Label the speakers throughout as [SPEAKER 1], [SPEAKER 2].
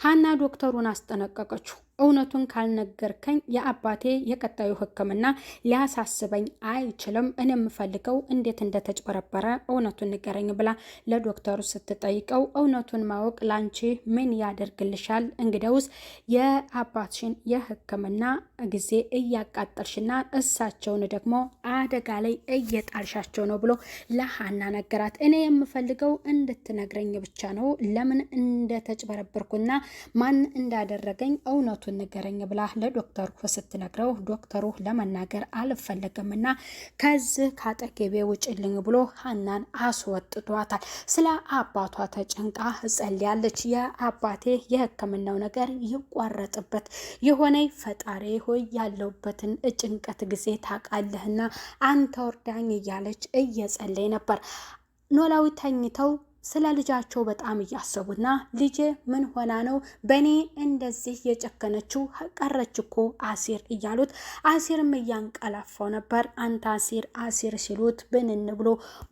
[SPEAKER 1] ሀና ዶክተሩን አስጠነቀቀችው። እውነቱን ካልነገርከኝ የአባቴ የቀጣዩ ሕክምና ሊያሳስበኝ አይችልም። እኔ የምፈልገው እንዴት እንደተጭበረበረ እውነቱን ንገረኝ ብላ ለዶክተሩ ስትጠይቀው እውነቱን ማወቅ ላንቺ ምን ያደርግልሻል? እንግዲያውስ የአባትሽን የሕክምና ጊዜ እያቃጠልሽና እሳቸውን ደግሞ አደጋ ላይ እየጣልሻቸው ነው ብሎ ለሀና ነገራት። እኔ የምፈልገው እንድትነግረኝ ብቻ ነው፣ ለምን እንደተጭበረበርኩና ማን እንዳደረገኝ እውነቱን ንገረኝ ብላ ለዶክተሩ ስትነግረው ዶክተሩ ለመናገር አልፈለገምና ከዚህ ካጠገቤ ውጭልኝ ብሎ ሀናን አስወጥቷታል። ስለ አባቷ ተጨንቃ ጸልያለች። የአባቴ የሕክምናው ነገር ይቋረጥበት የሆነ ፈጣሪ ሆይ ያለውበትን ጭንቀት ጊዜ ታውቃለህና አንተ ወርዳኝ እያለች እየጸለይ ነበር። ኖላዊ ተኝተው ስለ ልጃቸው በጣም እያሰቡና ልጄ ምን ሆና ነው በእኔ እንደዚህ የጨከነችው? ቀረች እኮ አሲር እያሉት አሲርም እያንቀላፋው ነበር። አንተ አሲር አሲር ሲሉት ብንን ብሎ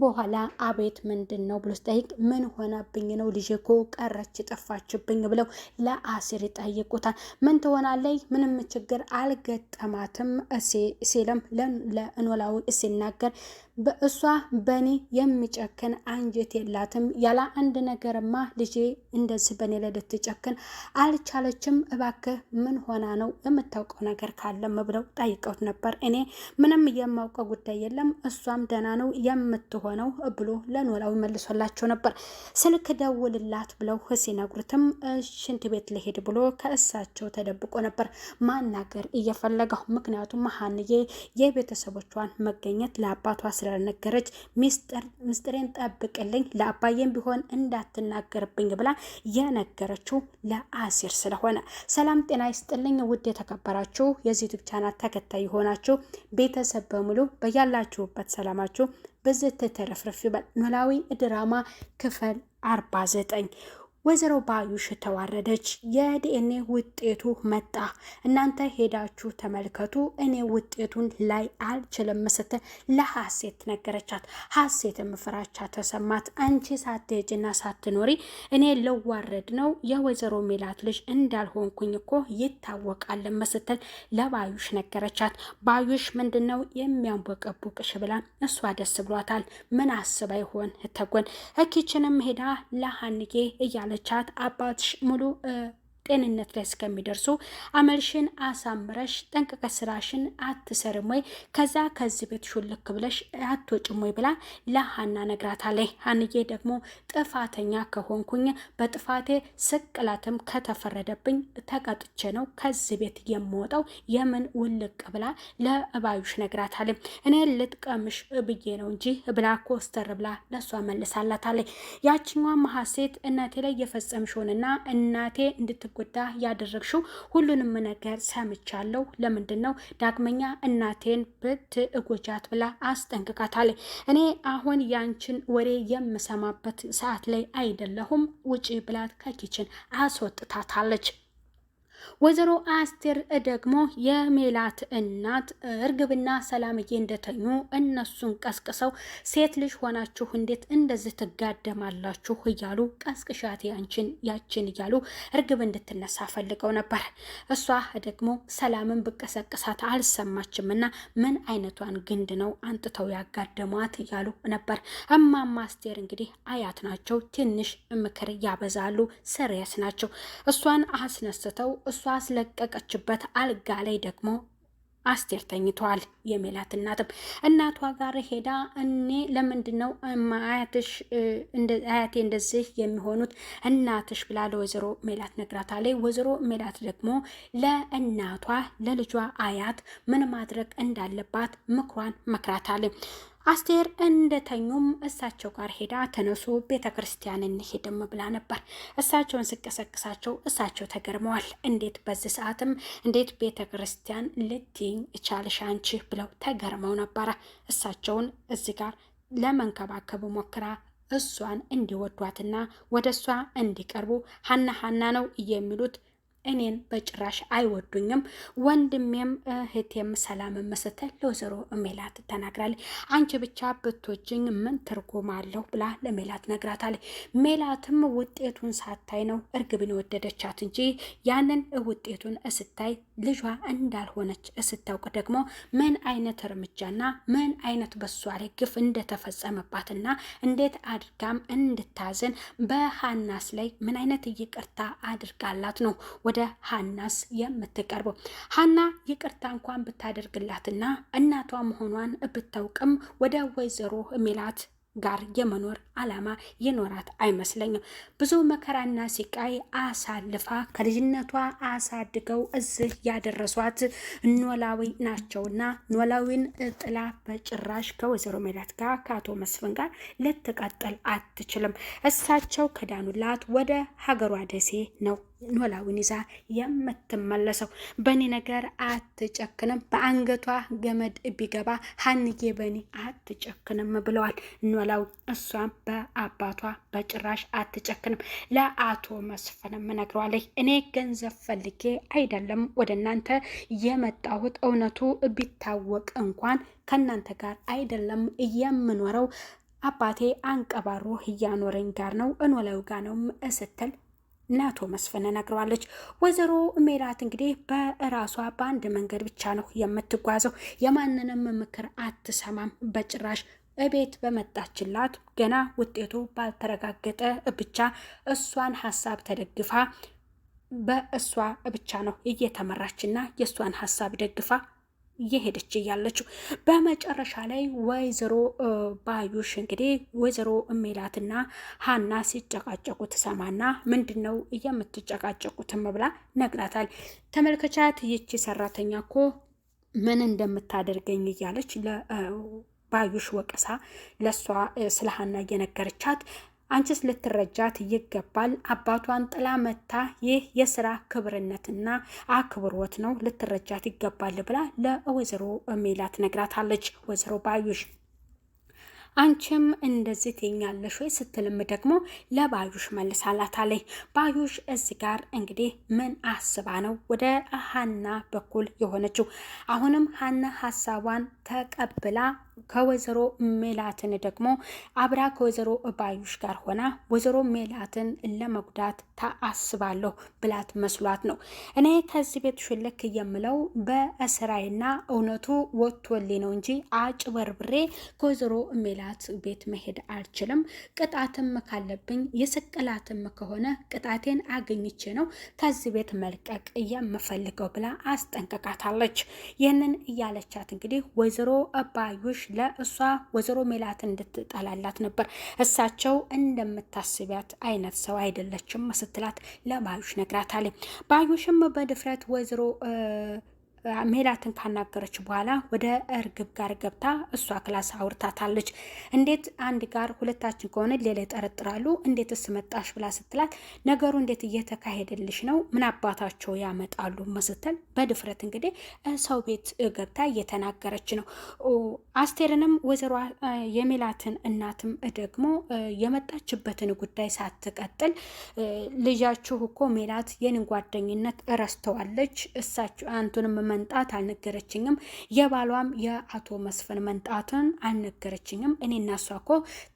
[SPEAKER 1] በኋላ አቤት ምንድን ነው ብሎ ሲጠይቅ ምን ሆናብኝ ነው ልጄ እኮ ቀረች ጠፋችብኝ ብለው ለአሲር ይጠይቁታል። ምን ትሆናለይ? ምንም ችግር አልገጠማትም ሲልም ለኖላዊ ሲናገር በእሷ በእኔ የሚጨክን አንጀት የላትም። ያለ አንድ ነገርማ ልጄ እንደዚህ በእኔ ላይ ልትጨክን አልቻለችም። እባክህ ምን ሆና ነው? የምታውቀው ነገር ካለም ብለው ጠይቀውት ነበር። እኔ ምንም የማውቀው ጉዳይ የለም፣ እሷም ደህና ነው የምትሆነው ብሎ ለኖላዊ መልሶላቸው ነበር። ስልክ ደውልላት ብለው ሲነግሩትም ሽንት ቤት ልሄድ ብሎ ከእሳቸው ተደብቆ ነበር ማናገር እየፈለገው። ምክንያቱም ሀንዬ የቤተሰቦቿን መገኘት ለአባቷ ስለነገረች ሚስጥሬን ጠብቅልኝ ለአባዬም ቢሆን እንዳትናገርብኝ ብላ የነገረችው ለአሲር ስለሆነ። ሰላም ጤና ይስጥልኝ ውድ የተከበራችሁ የዚህ ዩቲዩብ ቻናል ተከታይ የሆናችሁ ቤተሰብ በሙሉ በያላችሁበት ሰላማችሁ በዚህ ተረፍርፍ ይበል። ኖላዊ ድራማ ክፍል 49 ወይዘሮ ባዩሽ ተዋረደች። የዲኤንኤ ውጤቱ መጣ፣ እናንተ ሄዳችሁ ተመልከቱ፣ እኔ ውጤቱን ላይ አልችልም ስትል ለሀሴት ነገረቻት። ሀሴትም ፍራቻ ተሰማት። አንቺ ሳትሄጂና ሳትኖሪ እኔ ልዋረድ ነው የወይዘሮ ሜላት ልጅ እንዳልሆንኩኝ እኮ ይታወቃል ስትል ለባዩሽ ነገረቻት። ባዩሽ ምንድነው የሚያንቦቀቡቅሽ ብላ እሷ ደስ ብሏታል። ምን አስባ ይሆን ተጎን ኪችንም ሄዳ ለሀንጌ እያለ ቻት አባትሽ ሙሉ ጤንነት ላይ እስከሚደርሱ አመልሽን አሳምረሽ ጠንቅቀ ስራሽን አትሰርም ወይ? ከዛ ከዚህ ቤት ሹልክ ብለሽ አትወጭም ወይ ብላ ለሀና ነግራታለች። ሀንዬ ደግሞ ጥፋተኛ ከሆንኩኝ በጥፋቴ ስቅላትም ከተፈረደብኝ ተቀጥቼ ነው ከዚህ ቤት የምወጣው የምን ውልቅ ብላ ለባዩሽ ነግራታለች። እኔ ልጥቀምሽ ብዬ ነው እንጂ ብላ ኮስተር ብላ ለሷ መልሳላታለች። ያችኛዋ ሀሴት እናቴ ላይ የፈጸምሽውንና እናቴ እንድት ጎዳ ያደረግሽው ሁሉንም ነገር ሰምቻለሁ። ለምንድን ነው ዳግመኛ እናቴን ብትጎጃት ብላ አስጠንቅቃታለች። እኔ አሁን ያንቺን ወሬ የምሰማበት ሰዓት ላይ አይደለሁም፣ ውጪ ብላት ከኪችን አስወጥታታለች። ወይዘሮ አስቴር ደግሞ የሜላት እናት እርግብና ሰላምዬ እንደተኙ እነሱን ቀስቅሰው ሴት ልጅ ሆናችሁ እንዴት እንደዚህ ትጋደማላችሁ እያሉ ቀስቅሻት ያችን እያሉ እርግብ እንድትነሳ ፈልገው ነበር። እሷ ደግሞ ሰላምን ብቀሰቅሳት አልሰማችም እና ምን አይነቷን ግንድ ነው አንጥተው ያጋደሟት እያሉ ነበር። እማማ አስቴር እንግዲህ አያት ናቸው፣ ትንሽ ምክር ያበዛሉ፣ ሰሪያስ ናቸው። እሷን አስነስተው እሷ አስለቀቀችበት አልጋ ላይ ደግሞ አስቴር ተኝተዋል። የሜላት እናትም እናቷ ጋር ሄዳ እኔ ለምንድን ነው አያቴ እንደዚህ የሚሆኑት እናትሽ ብላ ለወይዘሮ ሜላት ነግራታለች። ወይዘሮ ሜላት ደግሞ ለእናቷ ለልጇ አያት ምን ማድረግ እንዳለባት ምክሯን መክራታለች። አስቴር እንደተኙም እሳቸው ጋር ሄዳ ተነሱ ቤተ ክርስቲያን እንሄድም ብላ ነበር። እሳቸውን ስቀሰቅሳቸው እሳቸው ተገርመዋል። እንዴት በዚህ ሰዓትም እንዴት ቤተ ክርስቲያን ልትይኝ ቻልሽ አንቺ ብለው ተገርመው ነበረ። እሳቸውን እዚህ ጋር ለመንከባከብ ሞክራ እሷን እንዲወዷትና ወደ እሷ እንዲቀርቡ ሀና ነው የሚሉት እኔን በጭራሽ አይወዱኝም፣ ወንድሜም እህቴም ሰላም ስትል ለወይዘሮ ሜላት ተናግራለች። አንቺ ብቻ ብትወጂኝ ምን ትርጉም አለው ብላ ለሜላት ነግራታለች። ሜላትም ውጤቱን ሳታይ ነው እርግብን የወደደቻት እንጂ ያንን ውጤቱን ስታይ ልጇ እንዳልሆነች ስታውቅ ደግሞ ምን አይነት እርምጃና ምን አይነት በሷ ላይ ግፍ እንደተፈጸመባትና እንዴት አድርጋም እንድታዝን በሀናስ ላይ ምን አይነት ይቅርታ አድርጋላት ነው ወደ ሀናስ የምትቀርበው። ሀና ይቅርታ እንኳን ብታደርግላትና እናቷ መሆኗን ብታውቅም ወደ ወይዘሮ ሜላት ጋር የመኖር አላማ ይኖራት አይመስለኝም። ብዙ መከራና ሲቃይ አሳልፋ ከልጅነቷ አሳድገው እዚህ ያደረሷት ኖላዊ ናቸውና ኖላዊን ጥላ በጭራሽ ከወይዘሮ ሜላት ጋር ከአቶ መስፍን ጋር ልትቀጥል አትችልም። እሳቸው ከዳኑላት ወደ ሀገሯ ደሴ ነው ኖላዊን ይዛ የምትመለሰው። በእኔ ነገር አትጨክንም፣ በአንገቷ ገመድ ቢገባ ሀንዬ በእኔ አትጨክንም ብለዋል ኖላዊ። እሷም በአባቷ በጭራሽ አትጨክንም። ለአቶ መስፍንም ነግረዋለች። እኔ ገንዘብ ፈልጌ አይደለም ወደ እናንተ የመጣሁት፣ እውነቱ ቢታወቅ እንኳን ከእናንተ ጋር አይደለም የምኖረው፣ አባቴ አንቀባሮ እያኖረኝ ጋር ነው ኖላዊ ጋር ነው ስትል እናቶ መስፍን ነግረዋለች። ወይዘሮ ሜላት እንግዲህ በራሷ በአንድ መንገድ ብቻ ነው የምትጓዘው። የማንንም ምክር አትሰማም በጭራሽ። እቤት በመጣችላት ገና ውጤቱ ባልተረጋገጠ ብቻ እሷን ሀሳብ ተደግፋ በእሷ ብቻ ነው እየተመራችና የእሷን ሀሳብ ደግፋ እየሄደች እያለችው በመጨረሻ ላይ ወይዘሮ ባዩሽ እንግዲህ ወይዘሮ ሜላትና ሀና ሲጨቃጨቁ ትሰማና ምንድን ነው የምትጨቃጨቁትም ብላ ነግራታል። ተመልከቻት፣ ይቺ ሰራተኛ እኮ ምን እንደምታደርገኝ እያለች ለባዩሽ ወቀሳ ለሷ ስለ ሀና እየነገረቻት አንቺስ ልትረጃት ይገባል። አባቷን ጥላ መታ ይህ የስራ ክብርነትና አክብሮት ነው፣ ልትረጃት ይገባል ብላ ለወይዘሮ ሜላት ነግራታለች። ወይዘሮ ባዩሽ አንቺም እንደዚህ ትኛለሽ ወይ ስትልም ደግሞ ለባዩሽ መልሳላታለች። ባዩሽ እዚህ ጋር እንግዲህ ምን አስባ ነው ወደ ሀና በኩል የሆነችው? አሁንም ሀና ሀሳቧን ተቀብላ ከወይዘሮ ሜላትን ደግሞ አብራ ከወይዘሮ ባዩሽ ጋር ሆና ወይዘሮ ሜላትን ለመጉዳት ታስባለሁ ብላት መስሏት ነው። እኔ ከዚህ ቤት ሽልክ የምለው በእስራኤልና እውነቱ ወጥቶልኝ ነው እንጂ አጭበርብሬ ከወይዘሮ ሜላት ቤት መሄድ አልችልም። ቅጣትም ካለብኝ የስቅላትም ከሆነ ቅጣቴን አገኝቼ ነው ከዚህ ቤት መልቀቅ የምፈልገው ብላ አስጠንቀቃታለች። ይህንን እያለቻት እንግዲህ ወይዘሮ ባዩሽ ለእሷ ወይዘሮ ሜላት እንድትጠላላት ነበር። እሳቸው እንደምታስቢያት አይነት ሰው አይደለችም ስትላት ለባዩሽ ነግራታለች። ባዩሽም በድፍረት ወይዘሮ ሜላትን ካናገረች በኋላ ወደ እርግብ ጋር ገብታ እሷ ክላስ አውርታታለች። እንዴት አንድ ጋር ሁለታችን ከሆነ ሌላ ይጠረጥራሉ፣ እንዴትስ መጣሽ ብላ ስትላት ነገሩ እንዴት እየተካሄደልሽ ነው? ምን አባታቸው ያመጣሉ ስትል በድፍረት እንግዲህ ሰው ቤት ገብታ እየተናገረች ነው። አስቴርንም ወይዘሮ የሜላትን እናትም ደግሞ የመጣችበትን ጉዳይ ሳትቀጥል ልጃችሁ እኮ ሜላት የኔን ጓደኝነት እረስተዋለች፣ እሳችሁ አንቱንም መንጣት አልነገረችኝም፣ የባሏም የአቶ መስፍን መንጣትን አልነገረችኝም፣ እኔና እሷ እኮ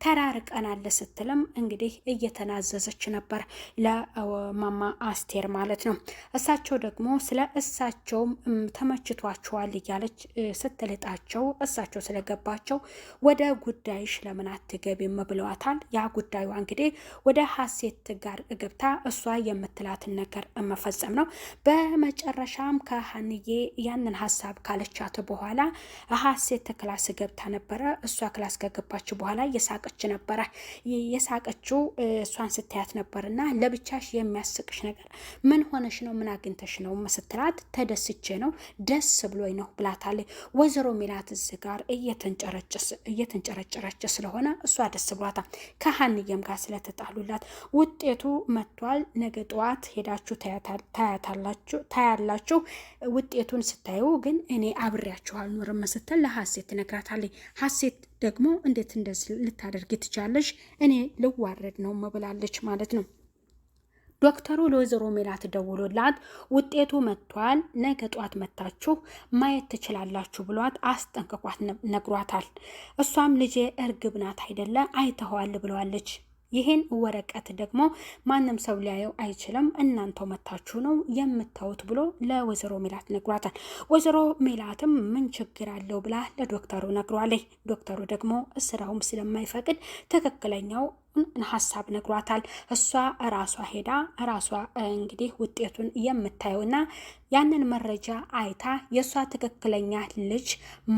[SPEAKER 1] ተራርቀናል ስትልም እንግዲህ እየተናዘዘች ነበር ለማማ አስቴር ማለት ነው። እሳቸው ደግሞ ስለ እሳቸውም ተመችቷቸዋል እያለች ስትልጣቸው እሳቸው ስለገባቸው ወደ ጉዳይሽ ለምን አትገቢም ብለዋታል። ያ ጉዳዩ እንግዲህ ወደ ሀሴት ጋር ገብታ እሷ የምትላትን ነገር መፈጸም ነው። በመጨረሻም ከሀንዬ ያንን ሀሳብ ካለቻት በኋላ ሀሴት ክላስ ገብታ ነበረ። እሷ ክላስ ከገባች በኋላ የሳቀች ነበረ። የሳቀችው እሷን ስታያት ነበርና ለብቻሽ የሚያስቅሽ ነገር ምን ሆነሽ ነው? ምን አግኝተሽ ነው ስትላት ተደስቼ ነው ደስ ብሎኝ ነው ብላታለች። ወይዘሮ ሜላት እዚህ ጋር እየተንጨረጨረች ስለሆነ እሷ ደስ ብሏታል። ከሀንዬም ጋር ስለተጣሉላት ውጤቱ መጥቷል። ነገ ጠዋት ሄዳችሁ ታያላችሁ። ውጤቱን ስታዩ ግን እኔ አብሬያችሁ አልኖርም ስትል ለሀሴት ትነግራታለች። ሀሴት ደግሞ እንዴት እንደዚህ ልታደርጊ ትቻለሽ? እኔ ልዋረድ ነው ብላለች ማለት ነው። ዶክተሩ ለወይዘሮ ሜላት ደውሎላት ውጤቱ መጥቷል፣ ነገ ጧት መታችሁ ማየት ትችላላችሁ ብሏት አስጠንቅቋት ነግሯታል። እሷም ልጄ እርግብ ናት አይደለ አይተኸዋል ብለዋለች። ይህን ወረቀት ደግሞ ማንም ሰው ሊያየው አይችልም፣ እናንተው መታችሁ ነው የምታዩት ብሎ ለወይዘሮ ሜላት ነግሯታል። ወይዘሮ ሜላትም ምን ችግር አለው ብላ ለዶክተሩ ነግሯለች። ዶክተሩ ደግሞ ስራውም ስለማይፈቅድ ትክክለኛው ሀሳብ ነግሯታል። እሷ ራሷ ሄዳ ራሷ እንግዲህ ውጤቱን የምታየውና ያንን መረጃ አይታ የእሷ ትክክለኛ ልጅ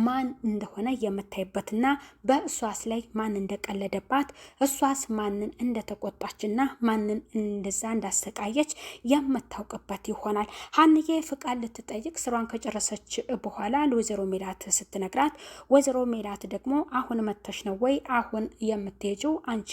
[SPEAKER 1] ማን እንደሆነ የምታይበትና በእሷስ ላይ ማን እንደቀለደባት እሷስ ማንን እንደተቆጣችና ማንን እንደዛ እንዳሰቃየች የምታውቅበት ይሆናል። ሀንዬ ፍቃድ ልትጠይቅ ስሯን ከጨረሰች በኋላ ለወይዘሮ ሜላት ስትነግራት ወይዘሮ ሜላት ደግሞ አሁን መተሽ ነው ወይ አሁን የምትሄጂው አንቺ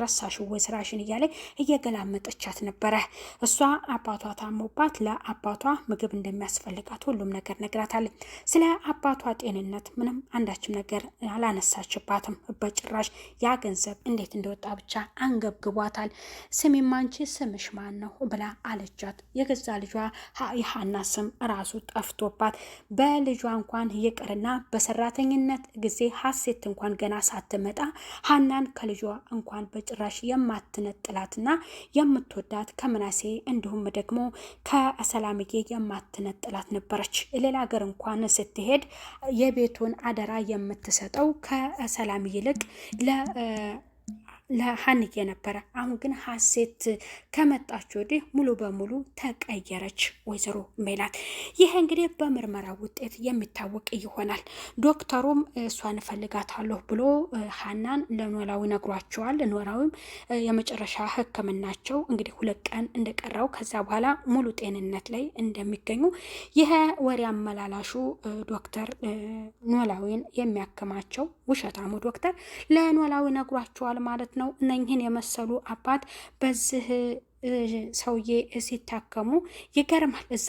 [SPEAKER 1] ረሳሽው ወይ ስራሽን እያለ እየገላመጠቻት ነበረ። እሷ አባቷ ታሞባት ለአባቷ ምግብ እንደሚያስፈልጋት ሁሉም ነገር ነግራታለች። ስለ አባቷ ጤንነት ምንም አንዳችም ነገር አላነሳችባትም በጭራሽ። ያ ገንዘብ እንዴት እንደወጣ ብቻ አንገብግቧታል። ስሚማ አንቺ ስምሽ ማን ነው ብላ አለቻት። የገዛ ልጇ የሀና ስም ራሱ ጠፍቶባት በልጇ እንኳን ይቅርና በሰራተኝነት ጊዜ ሀሴት እንኳን ገና ሳትመጣ ሀናን ከልጇ እንኳን በጭራሽ የማትነጥላትና የምትወዳት ከምናሴ እንዲሁም ደግሞ ከሰላምዬ የማትነጥላት ነበረች። ሌላ ሀገር እንኳን ስትሄድ የቤቱን አደራ የምትሰጠው ከሰላም ይልቅ ለሀንዬ ነበረ። አሁን ግን ሀሴት ከመጣች ወዲህ ሙሉ በሙሉ ተቀየረች ወይዘሮ ሜላት። ይህ እንግዲህ በምርመራ ውጤት የሚታወቅ ይሆናል። ዶክተሩም እሷን እፈልጋታለሁ ብሎ ሀናን ለኖላዊ ነግሯቸዋል። ኖላዊም የመጨረሻ ሕክምናቸው እንግዲህ 2 ቀን እንደቀረው ከዛ በኋላ ሙሉ ጤንነት ላይ እንደሚገኙ ይሄ ወሬ አመላላሹ ዶክተር ኖላዊን የሚያክማቸው ውሸታሙ ዶክተር ለኖላዊ ነግሯቸዋል ማለት ነው። እነኝህን የመሰሉ አባት በዚህ ሰውዬ ሲታከሙ ይገርማል። እዛ